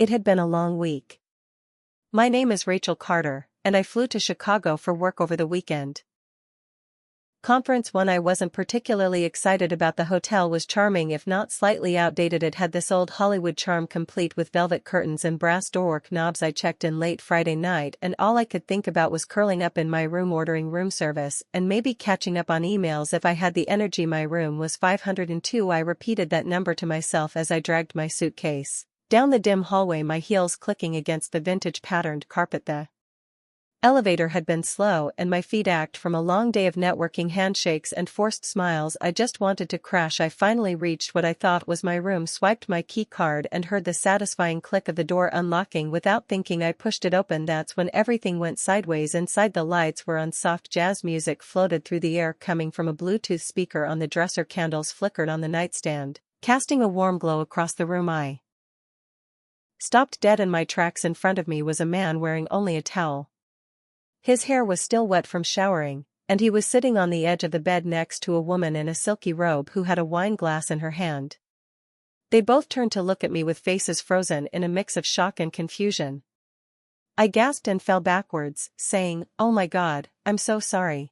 It had been a long week. My name is Rachel Carter, and I flew to Chicago for work over the weekend. Conference 1. I wasn't particularly excited about the hotel. Was charming if not slightly outdated. It had this old Hollywood charm complete with velvet curtains and brass doorwork knobs. I checked in late Friday night and all I could think about was curling up in my room ordering room service and maybe catching up on emails if I had the energy. My room was 502. I repeated that number to myself as I dragged my suitcase down the dim hallway, my heels clicking against the vintage patterned carpet. The elevator had been slow and my feet ached from a long day of networking, handshakes and forced smiles. I just wanted to crash. I finally reached what I thought was my room, swiped my key card and heard the satisfying click of the door unlocking. Without thinking I pushed it open. That's when everything went sideways. Inside the lights were on. Soft jazz music floated through the air coming from a Bluetooth speaker on the dresser. Candles flickered on the nightstand, casting a warm glow across the room. I stopped dead in my tracks. In front of me was a man wearing only a towel. His hair was still wet from showering, and he was sitting on the edge of the bed next to a woman in a silky robe who had a wine glass in her hand. They both turned to look at me with faces frozen in a mix of shock and confusion. I gasped and fell backwards, saying, "Oh my God, I'm so sorry."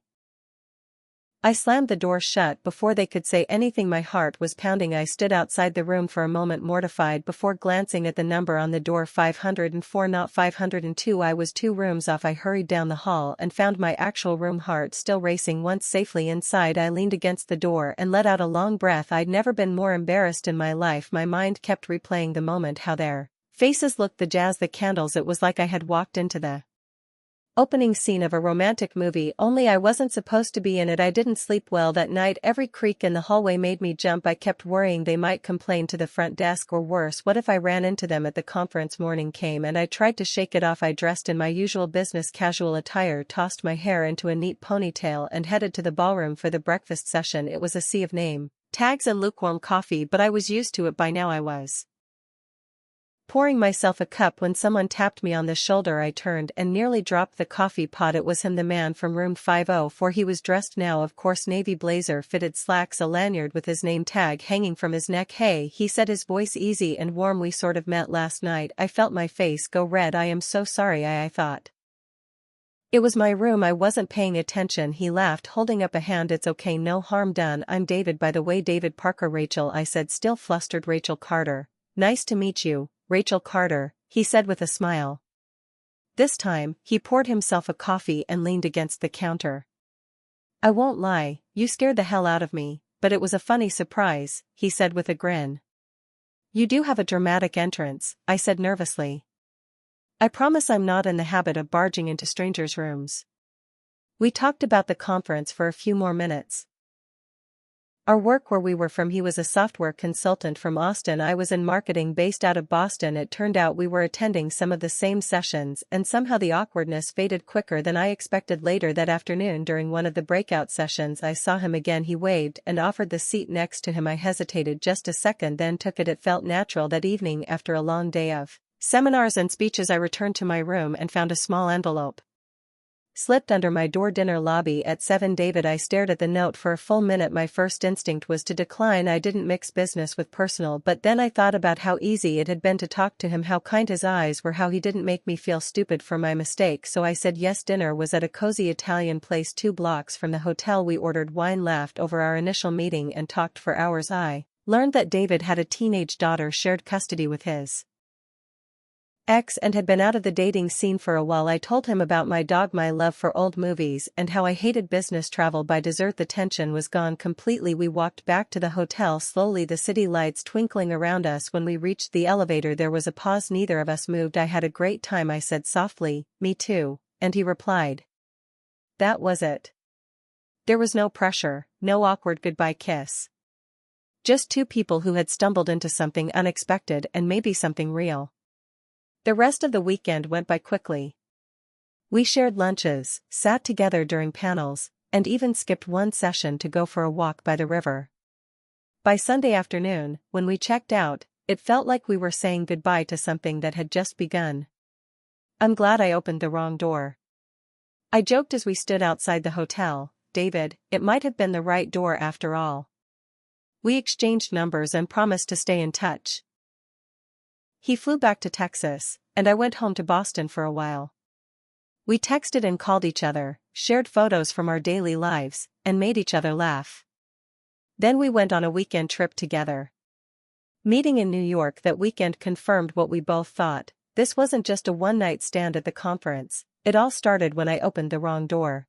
I slammed the door shut before they could say anything. My heart was pounding. I stood outside the room for a moment, mortified, before glancing at the number on the door. 504, not 502. I was 2 rooms off. I hurried down the hall and found my actual room, heart still racing. Once safely inside, I leaned against the door and let out a long breath. I'd never been more embarrassed in my life. My mind kept replaying the moment, how their faces looked, the jazz, the candles. It was like I had walked into the opening scene of a romantic movie, only I wasn't supposed to be in it. I didn't sleep well that night. Every creak in the hallway made me jump. I kept worrying they might complain to the front desk, or worse, what if I ran into them at the conference? Morning came and I tried to shake it off. I dressed in my usual business casual attire, tossed my hair into a neat ponytail and headed to the ballroom for the breakfast session. It was a sea of name tags and lukewarm coffee, but I was used to it by now. I was pouring myself a cup when someone tapped me on the shoulder. I turned and nearly dropped the coffee pot. It was him, the man from room 504. He was dressed now, of course, navy blazer, fitted slacks, a lanyard with his name tag hanging from his neck. "Hey," he said, his voice easy and warm. "We sort of met last night." I felt my face go red. "I am so sorry. I thought it was my room. I wasn't paying attention." He laughed, holding up a hand. "It's okay, no harm done. I'm David, by the way." "David Parker." "Rachel," I said, still flustered. "Rachel Carter. Nice to meet you, Rachel Carter," he said with a smile. This time, he poured himself a coffee and leaned against the counter. "I won't lie, you scared the hell out of me, but it was a funny surprise," he said with a grin. "You do have a dramatic entrance," I said nervously. "I promise I'm not in the habit of barging into strangers' rooms." We talked about the conference for a few more minutes. Our work, where we were from. He was a software consultant from Austin. I was in marketing based out of Boston. It turned out we were attending some of the same sessions, and somehow the awkwardness faded quicker than I expected. Later that afternoon, during one of the breakout sessions, I saw him again. He waved and offered the seat next to him. I hesitated just a second, then took it. It felt natural. That evening, after a long day of seminars and speeches, I returned to my room and found a small envelope slipped under my door. "Dinner lobby at 7, David." I stared at the note for a full minute. My first instinct was to decline. I didn't mix business with personal, but then I thought about how easy it had been to talk to him, how kind his eyes were, how he didn't make me feel stupid for my mistake. So I said yes. Dinner was at a cozy Italian place 2 blocks from the hotel. We ordered wine, laughed over our initial meeting and talked for hours. I learned that David had a teenage daughter, shared custody with his ex, and had been out of the dating scene for a while. I told him about my dog, my love for old movies, and how I hated business travel. By dessert, the tension was gone completely. We walked back to the hotel slowly, the city lights twinkling around us. When we reached the elevator, there was a pause. Neither of us moved. "I had a great time," I said softly. "Me too," and he replied. That was it. There was no pressure, no awkward goodbye kiss. Just 2 people who had stumbled into something unexpected, and maybe something real. The rest of the weekend went by quickly. We shared lunches, sat together during panels, and even skipped one session to go for a walk by the river. By Sunday afternoon, when we checked out, it felt like we were saying goodbye to something that had just begun. "I'm glad I opened the wrong door," I joked as we stood outside the hotel. "David, it might have been the right door after all." We exchanged numbers and promised to stay in touch. He flew back to Texas, and I went home to Boston for a while. We texted and called each other, shared photos from our daily lives, and made each other laugh. Then we went on a weekend trip together. Meeting in New York that weekend confirmed what we both thought: this wasn't just a one-night stand at the conference, it all started when I opened the wrong door.